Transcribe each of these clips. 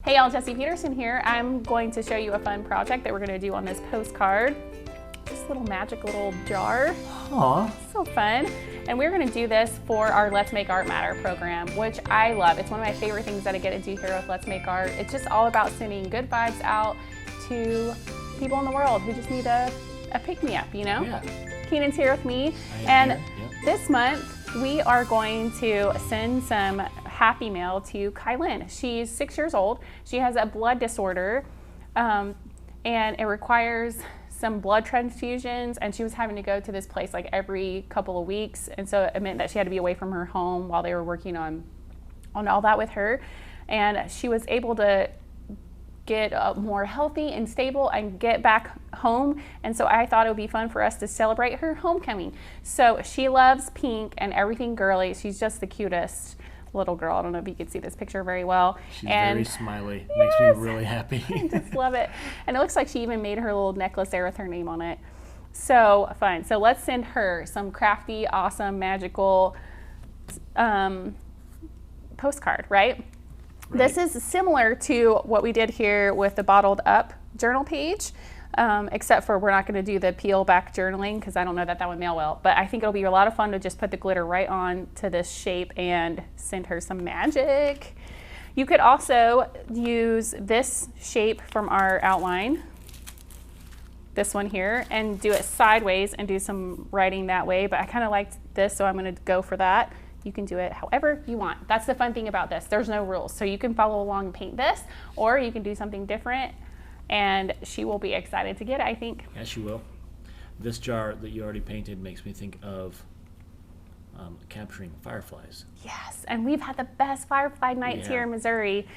Hey y'all, Jesse Petersen here. I'm going to show you a fun project that we're going to do on this postcard. This little magic little jar. Aww. So fun. And we're going to do this for our Let's Make Art Matter program, which I love. It's one of my favorite things that I get to do here with Let's Make Art. It's just all about sending good vibes out to people in the world who just need a pick-me-up, you know? Yeah. Kylynn's here with me. And this month we are going to send some happy mail to Kylynn. She's 6 years old. She has a blood disorder and it requires some blood transfusions, and she was having to go to this place like every couple of weeks, and so it meant that she had to be away from her home while they were working on all that with her. And she was able to get more healthy and stable and get back home, and so I thought it would be fun for us to celebrate her homecoming. So she loves pink and everything girly. She's just the cutest little girl. I don't know if you can see this picture very well. She's very smiley. Makes me really happy. I just love it. And it looks like she even made her little necklace there with her name on it. So fun. So let's send her some crafty, awesome, magical postcard, right? This is similar to what we did here with the Bottled Up journal page, except for we're not going to do the peel back journaling because I don't know that would mail well. But I think it'll be a lot of fun to just put the glitter right on to this shape and send her some magic. You could also use this shape from our outline, this one here, and do it sideways and do some writing that way. But I kind of liked this, so I'm going to go for that. You can do it however you want. That's the fun thing about this. There's no rules. So you can follow along and paint this, or you can do something different, and she will be excited to get it, I think. Yeah, she will. This jar that you already painted makes me think of capturing fireflies. Yes, and we've had the best firefly nights here in Missouri.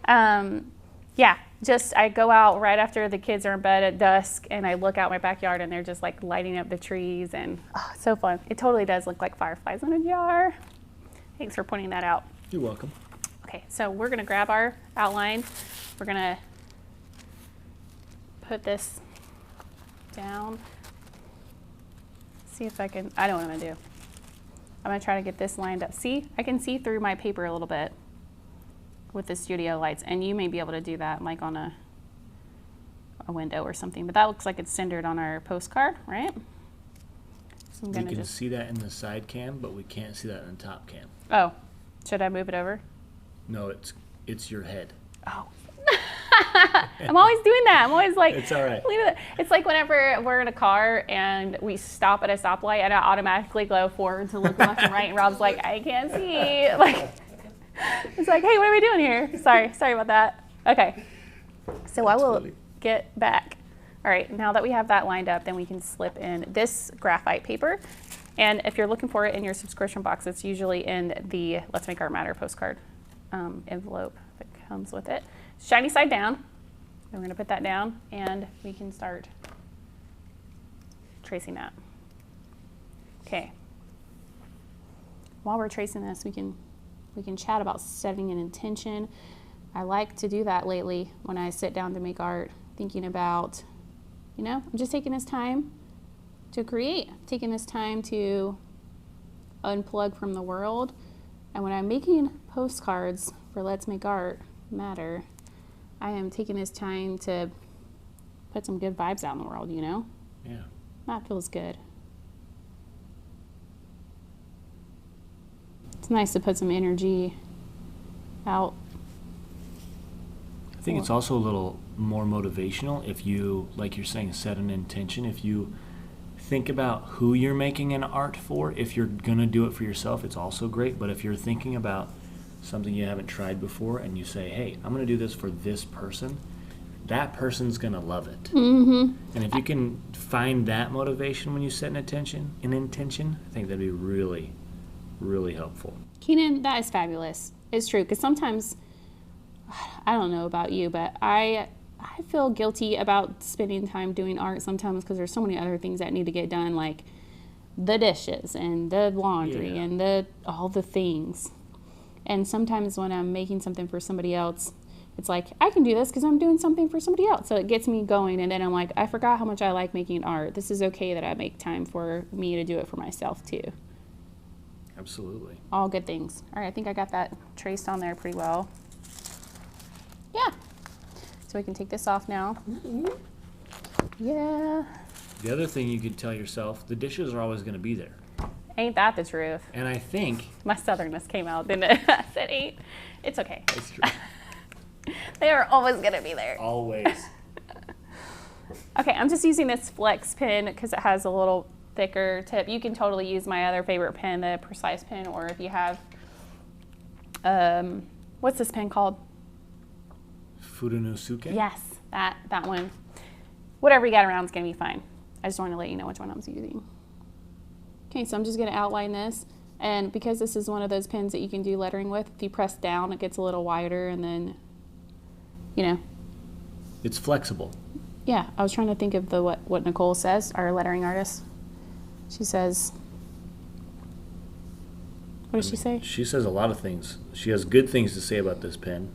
Yeah, just I go out right after the kids are in bed at dusk, and I look out my backyard, and they're just like lighting up the trees, and it's so fun. It totally does look like fireflies in a jar. Thanks for pointing that out. You're welcome. Okay, so we're gonna grab our outline. We're gonna put this down. See if I can, I know what I'm gonna do. I'm gonna try to get this lined up. See, I can see through my paper a little bit with the studio lights, and you may be able to do that like on a window or something, but that looks like it's centered on our postcard, right? So we can see that in the side cam, but we can't see that in the top cam. Oh, should I move it over? No, it's your head. Oh. I'm always doing that. I'm always like, it's all right. Leave it. It's like whenever we're in a car and we stop at a stoplight, and I automatically go forward to look left and right, and Rob's like, I can't see. Like, it's like, hey, what are we doing here? Sorry about that. Okay, so I will get back. All right, now that we have that lined up, then we can slip in this graphite paper. And if you're looking for it in your subscription box, it's usually in the Let's Make Art Matter postcard envelope that comes with it. Shiny side down. And we're gonna put that down, and we can start tracing that. Okay. While we're tracing this, we can chat about setting an intention. I like to do that lately when I sit down to make art, thinking about, you know, I'm just taking this time to create, taking this time to unplug from the world. And when I'm making postcards for Let's Make Art Matter, I am taking this time to put some good vibes out in the world, you know? Yeah. That feels good. It's nice to put some energy out. I think it's also a little more motivational if you, like you're saying, set an intention. If you think about who you're making an art for, if you're gonna do it for yourself, it's also great. But if you're thinking about something you haven't tried before and you say, hey, I'm gonna do this for this person, that person's gonna love it. Mm-hmm. And if you can find that motivation when you set an intention, I think that'd be really, really helpful. Kylynn, that is fabulous. It's true, because sometimes, I don't know about you, but I feel guilty about spending time doing art sometimes because there's so many other things that need to get done, like the dishes and the laundry and all the things. And sometimes when I'm making something for somebody else, it's like, I can do this because I'm doing something for somebody else. So it gets me going, and then I'm like, I forgot how much I like making art. This is okay that I make time for me to do it for myself too. Absolutely. All good things. All right, I think I got that traced on there pretty well. Yeah. So we can take this off now. Yeah. The other thing you could tell yourself, the dishes are always going to be there. Ain't that the truth? And I think... My southernness came out, didn't it? I said ain't. It's okay. That's true. They are always going to be there. Always. Okay, I'm just using this flex pen because it has a little thicker tip. You can totally use my other favorite pen, the Precise pen, or if you have, what's this pen called? Furunosuke? Yes, that one. Whatever you got around is going to be fine. I just want to let you know which one I'm using. Okay, so I'm just going to outline this. And because this is one of those pens that you can do lettering with, if you press down, it gets a little wider, and then, you know. It's flexible. Yeah, I was trying to think of what Nicole says, our lettering artist. She says, what does she say? She says a lot of things. She has good things to say about this pen.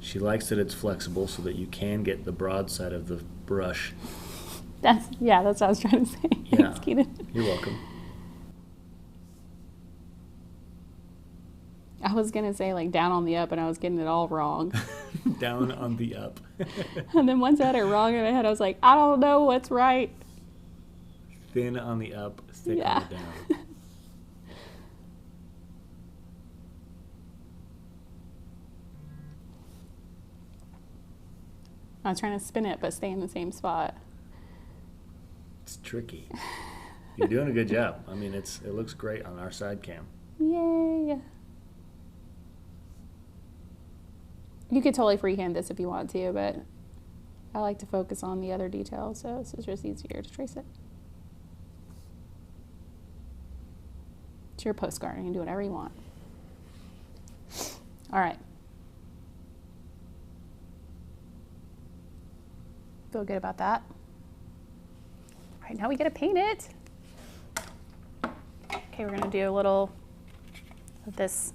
She likes that it's flexible so that you can get the broad side of the brush. That's what I was trying to say. Yeah. Thanks, Kylynn. You're welcome. I was going to say like down on the up, and I was getting it all wrong. Down on the up. And then once I had it wrong in my head, I was like, I don't know what's right. Thin on the up, thick on the down. I was trying to spin it, but stay in the same spot. It's tricky. You're doing a good job. I mean, it looks great on our side cam. Yay. You could totally freehand this if you want to, but I like to focus on the other details, so this is just easier to trace it. It's your postcard. You can do whatever you want. All right. Feel good about that. All right, now we get to paint it. Okay, we're going to do a little of this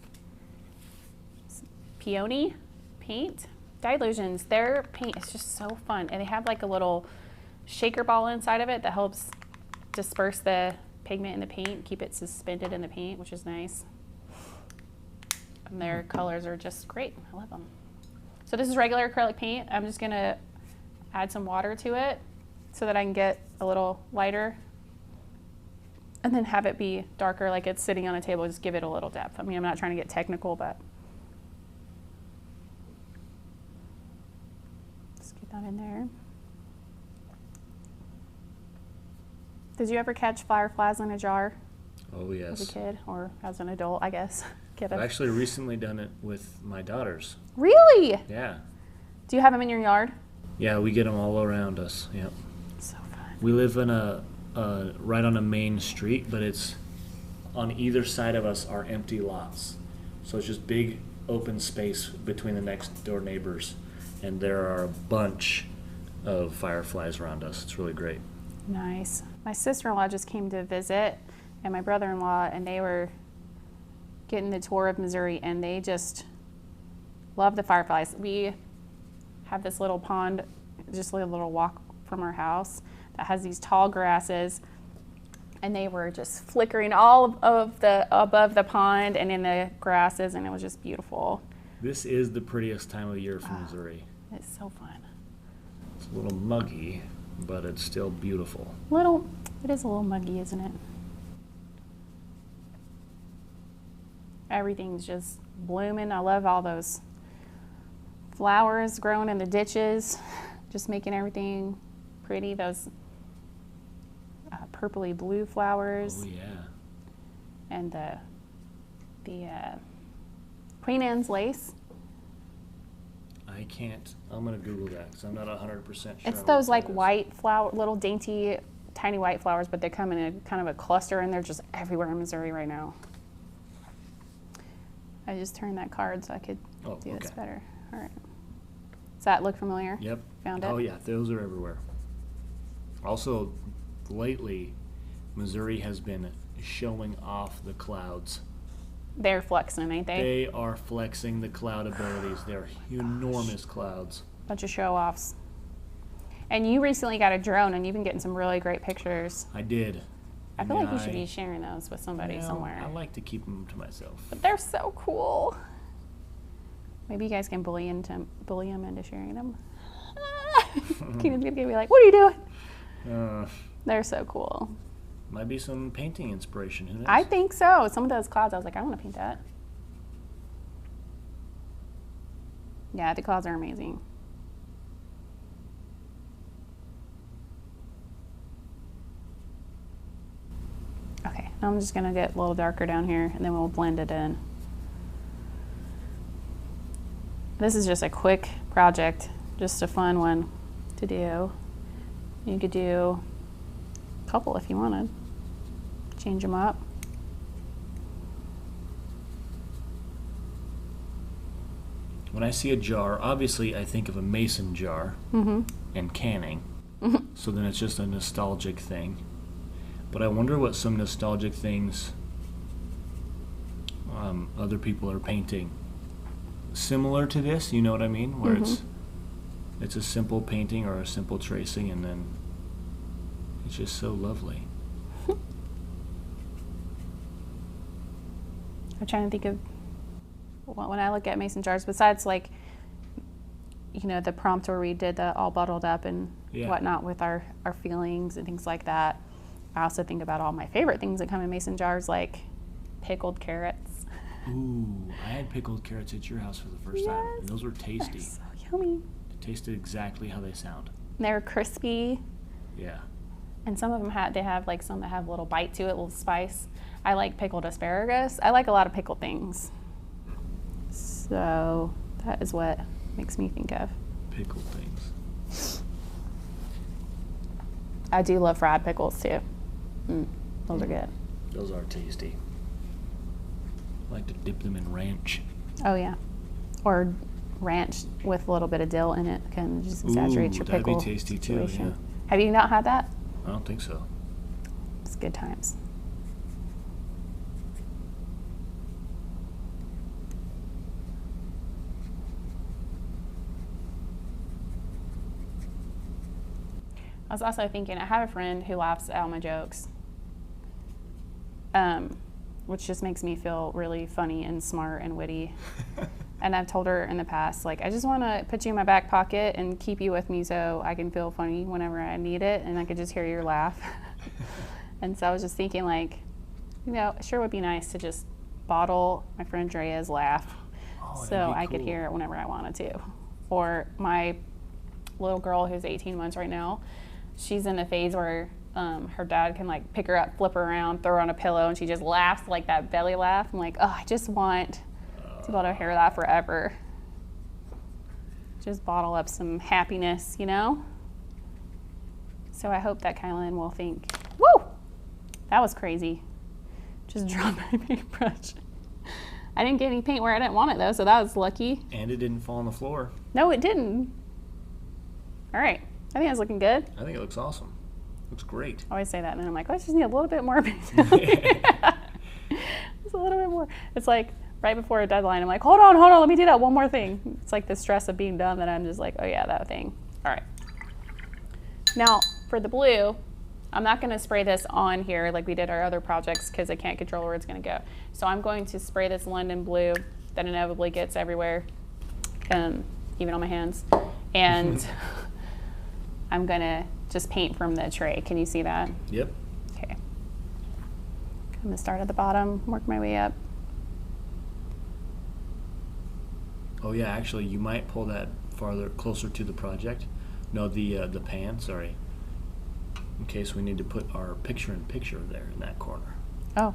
peony paint. Dylusions, their paint is just so fun. And they have like a little shaker ball inside of it that helps disperse the pigment in the paint, keep it suspended in the paint, which is nice. And their colors are just great. I love them. So this is regular acrylic paint. I'm just going to add some water to it so that I can get a little lighter, and then have it be darker like it's sitting on a table. Just give it a little depth. I mean, I'm not trying to get technical, but just get that in there. Did you ever catch fireflies in a jar? Oh, yes. As a kid, or as an adult, I guess. I've actually recently done it with my daughters. Really? Yeah. Do you have them in your yard? Yeah, we get them all around us. Yep. So fun. We live in right on a main street, but it's on either side of us are empty lots. So it's just big open space between the next door neighbors, and there are a bunch of fireflies around us. It's really great. Nice. My sister-in-law just came to visit, and my brother-in-law, and they were getting the tour of Missouri, and they just love the fireflies. We have this little pond, just a little walk from our house, that has these tall grasses, and they were just flickering all of the above the pond and in the grasses, and it was just beautiful. This is the prettiest time of year for Missouri. It's so fun. It's a little muggy, but it's still beautiful. It is a little muggy, isn't it? Everything's just blooming. I love all those flowers growing in the ditches, just making everything pretty. Those purpley blue flowers. Oh, yeah. And the Queen Anne's lace. I'm going to Google that because I'm not 100% sure. It's those like white flower, little dainty, tiny white flowers, but they come in a kind of a cluster, and they're just everywhere in Missouri right now. I just turned that card so I could do this better. All right. Does that look familiar? Yep. Found it? Oh, yeah. Those are everywhere. Also, lately, Missouri has been showing off the clouds. They're flexing, ain't they? They are flexing the cloud abilities. They're enormous clouds. Bunch of show-offs. And you recently got a drone, and you've been getting some really great pictures. I did. I feel like you should be sharing those with somebody somewhere. I like to keep them to myself. But they're so cool. Maybe you guys can bully them into sharing them. Kylyn's gonna be like, what are you doing? Uh, They're so cool. Might be some painting inspiration. Who knows? I think so. Some of those clouds, I was like, I want to paint that. Yeah, the clouds are amazing. Okay, now I'm just gonna get a little darker down here and then we'll blend it in. This is just a quick project, just a fun one to do. You could do a couple if you wanted. Change them up. When I see a jar, obviously I think of a mason jar and canning. So then it's just a nostalgic thing. But I wonder what some nostalgic things other people are painting similar to this, you know what I mean? Where it's a simple painting or a simple tracing, and then it's just so lovely. I'm trying to think of, when I look at mason jars, besides like, you know, the prompt where we did the all bottled up and whatnot with our feelings and things like that, I also think about all my favorite things that come in mason jars, like pickled carrots. Ooh, I had pickled carrots at your house for the first time, and those were tasty. They're so yummy. They tasted exactly how they sound. They're crispy. Yeah. And some of them have like some that have a little bite to it, a little spice. I like pickled asparagus. I like a lot of pickled things. So that is what makes me think of pickled things. I do love fried pickles too. Those are good. Those are tasty. I like to dip them in ranch. Oh yeah, or ranch with a little bit of dill in it can just exaggerate your pickle. That'd be tasty situation. Too. Yeah. Have you not had that? I don't think so. It's good times. I was also thinking, I have a friend who laughs at all my jokes, which just makes me feel really funny and smart and witty. And I've told her in the past, like, I just want to put you in my back pocket and keep you with me so I can feel funny whenever I need it and I could just hear your laugh. And so I was just thinking, like, you know, it sure would be nice to just bottle my friend Drea's laugh so I could hear it whenever I wanted to. Or my little girl who's 18 months right now, she's in a phase where her dad can like pick her up, flip her around, throw her on a pillow, and she just laughs like that belly laugh. I'm like, oh, I just want to be able to hear that forever. Just bottle up some happiness, you know? So I hope that Kylynn will think, woo, that was crazy. Just drop my paintbrush. I didn't get any paint where I didn't want it though, so that was lucky. And it didn't fall on the floor. No, it didn't. All right, I think it's looking good. I think it looks awesome. Looks great. I always say that, and then I'm like, oh, I just need a little bit more paint. Just a little bit more. It's like right before a deadline, I'm like, hold on, let me do that one more thing. It's like the stress of being done that I'm just like, oh yeah, that thing. All right. Now for the blue, I'm not going to spray this on here like we did our other projects because I can't control where it's going to go. So I'm going to spray this London blue that inevitably gets everywhere, even on my hands. And I'm going to just paint from the tray. Can you see that? Yep. Okay. I'm going to start at the bottom, work my way up. Oh yeah, actually you might pull that farther, closer to the project. No, the pan, sorry. In case we need to put our picture-in-picture there in that corner. Oh.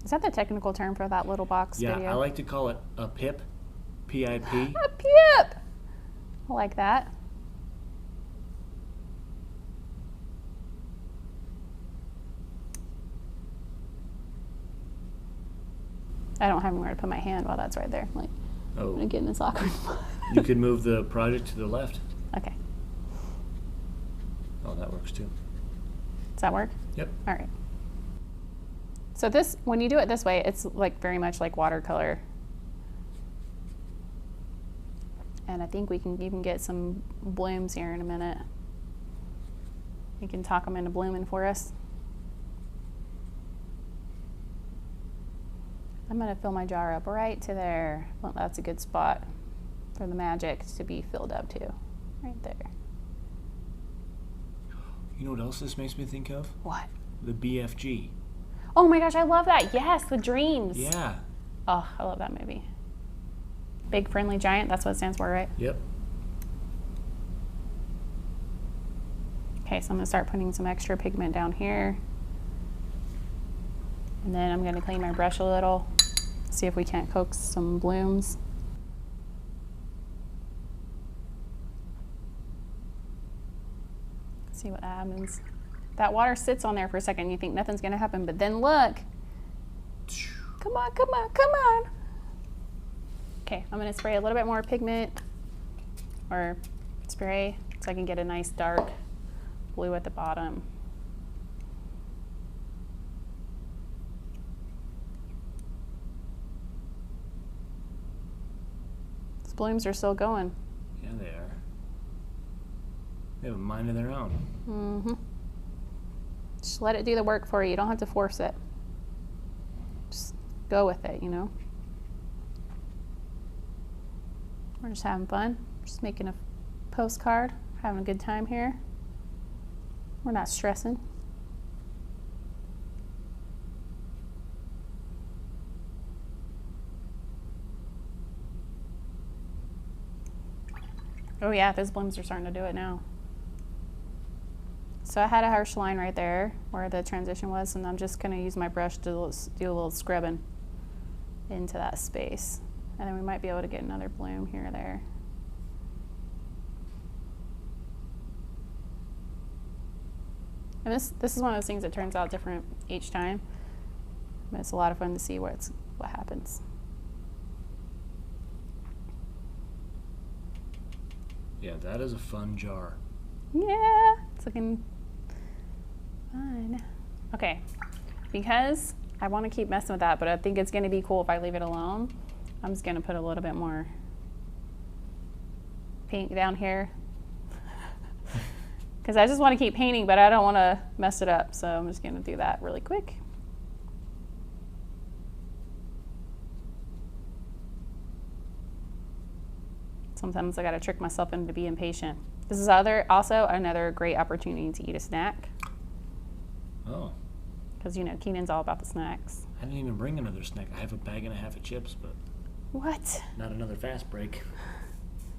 Is that the technical term for that little box video? Yeah, I like to call it a pip, P-I-P. A pip! I like that. I don't have anywhere to put my hand while that's right there. Like, I'm gonna get in this awkward spot. You could move the project to the left. Okay. Oh, that works too. Does that work? Yep. All right. So this, when you do it this way, it's like very much like watercolor. And I think we can even get some blooms here in a minute. You can talk them into blooming for us. I'm gonna fill my jar up right to there. Well, that's a good spot for the magic to be filled up to. Right there. You know what else this makes me think of? What? The BFG. Oh my gosh, I love that. Yes, the dreams. Yeah. Oh, I love that movie. Big Friendly Giant, that's what it stands for, right? Yep. Okay, so I'm gonna start putting some extra pigment down here. And then I'm gonna clean my brush a little, see if we can't coax some blooms. See what happens. That water sits on there for a second, you think nothing's gonna happen, but then look. Come on, come on, come on. Okay, I'm gonna spray a little bit more pigment or spray so I can get a nice dark blue at the bottom. These blooms are still going. Yeah, they are. They have a mind of their own. Mm-hmm. Just let it do the work for you. You don't have to force it. Just go with it, you know? We're just having fun. Just making a postcard. Having a good time here. We're not stressing. Oh yeah, those blooms are starting to do it now. So I had a harsh line right there where the transition was, and I'm just going to use my brush to do a little scrubbing into that space. And then we might be able to get another bloom here or there. And this is one of those things that turns out different each time. But it's a lot of fun to see what happens. Yeah, that is a fun jar. Yeah, it's looking fun. Okay, because I want to keep messing with that, but I think it's going to be cool if I leave it alone. I'm just going to put a little bit more paint down here. Because I just want to keep painting, but I don't want to mess it up. So I'm just going to do that really quick. Sometimes I got to trick myself into being patient. This is also another great opportunity to eat a snack. Oh. Because, you know, Kylynn's all about the snacks. I didn't even bring another snack. I have a bag and a half of chips, but What? not another fast break.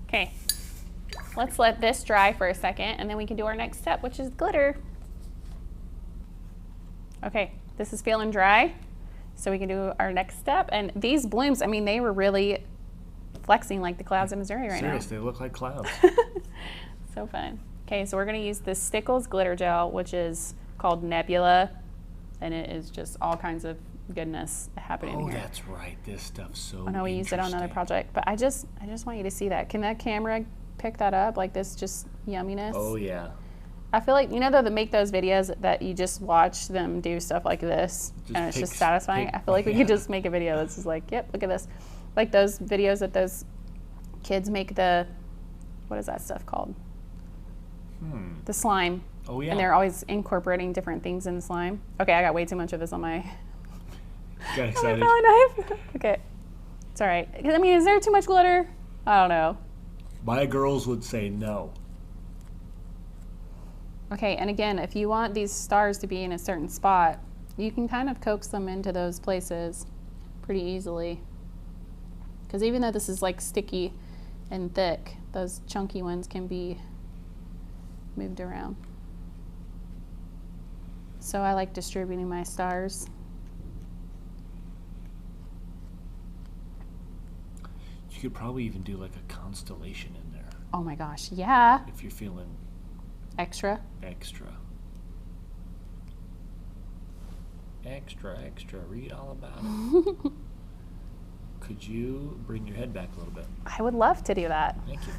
Okay, let's let this dry for a second, and then we can do our next step, which is glitter. Okay, this is feeling dry, so we can do our next step. And these blooms, I mean, they were really flexing like the clouds in Missouri right now. Seriously, they look like clouds. So fun. Okay, so we're gonna use the Stickles Glitter Gel, which is called Nebula, and it is just all kinds of goodness happening Oh, here. that's right. This stuff's so I know we used it on another interesting. project, but I just want you to see that. Can that camera pick that up? Like this just yumminess? Oh, yeah. I feel like, you know, they make those videos that you just watch them do stuff like this, Just and it's just pick- satisfying. pick- I feel like we yeah. could just make a video that's just like, yep, look at this. Like those videos that those kids make what is that stuff called? The slime. Oh, yeah. And they're always incorporating different things in the slime. Okay, I got way too much of this on my Got excited. knife. Okay, it's all right. I mean, is there too much glitter? I don't know. My girls would say no. Okay, and again, if you want these stars to be in a certain spot, you can kind of coax them into those places pretty easily. Because even though this is like sticky and thick, those chunky ones can be moved around. So I like distributing my stars. You could probably even do like a constellation in there Oh my gosh, yeah. if you're feeling Extra. extra. Extra, extra. Read all about it. Could you bring your head back a little bit? I would love to do that. Thank you.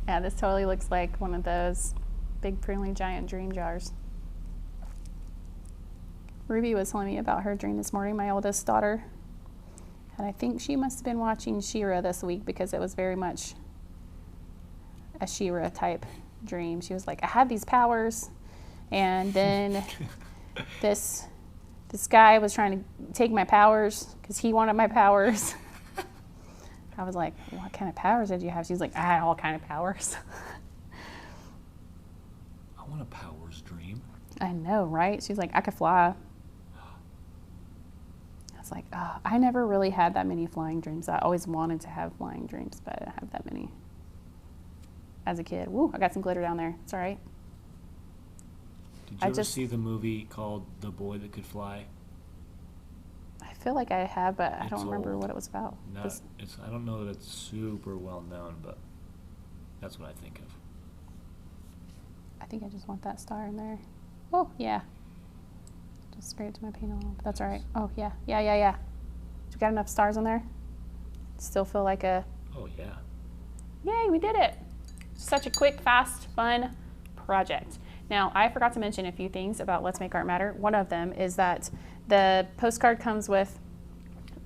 Yeah, this totally looks like one of those Big Friendly Giant dream jars. Ruby was telling me about her dream this morning, my oldest daughter. And I think she must have been watching She-Ra this week because it was very much a She-Ra type dream. She was like, I had these powers, and then this guy was trying to take my powers because he wanted my powers. I was like, what kind of powers did you have? She's like, I had all kind of powers. I want a powers dream. I know, right? She's like, I could fly. I was like, oh, I never really had that many flying dreams. I always wanted to have flying dreams, but I didn't have that many as a kid. Woo, I got some glitter down there. It's all right. Did you ever see the movie called The Boy That Could Fly? I feel like I have, but I It's don't remember old. what it was about. I don't know that it's super well known, but that's what I think of. I think I just want that star in there. Oh, yeah. Just straight to my panel, but that's all right. Oh, yeah. You got enough stars on there? Still feel like a... Oh, yeah. Yay, we did it. Such a quick, fast, fun project. Now, I forgot to mention a few things about Let's Make Art Matter. One of them is that the postcard comes with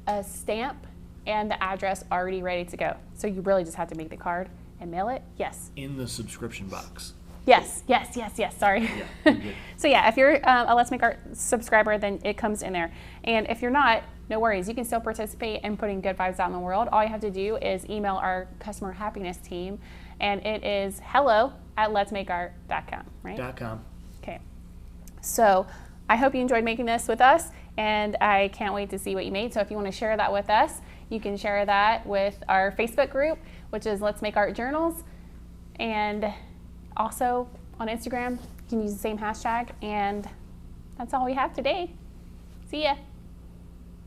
a stamp and the address already ready to go. So you really just have to make the card and mail it. Yes. In the subscription box. Yes. Sorry. Yeah, you're good. So yeah, if you're a Let's Make Art subscriber, then it comes in there. And if you're not, no worries. You can still participate in putting good vibes out in the world. All you have to do is email our customer happiness team, and it is hello@letsmakeart.com, right? .com. Okay. So I hope you enjoyed making this with us, and I can't wait to see what you made. So if you want to share that with us, you can share that with our Facebook group, which is Let's Make Art Journals. And also on Instagram, you can use the same hashtag. And that's all we have today. See ya.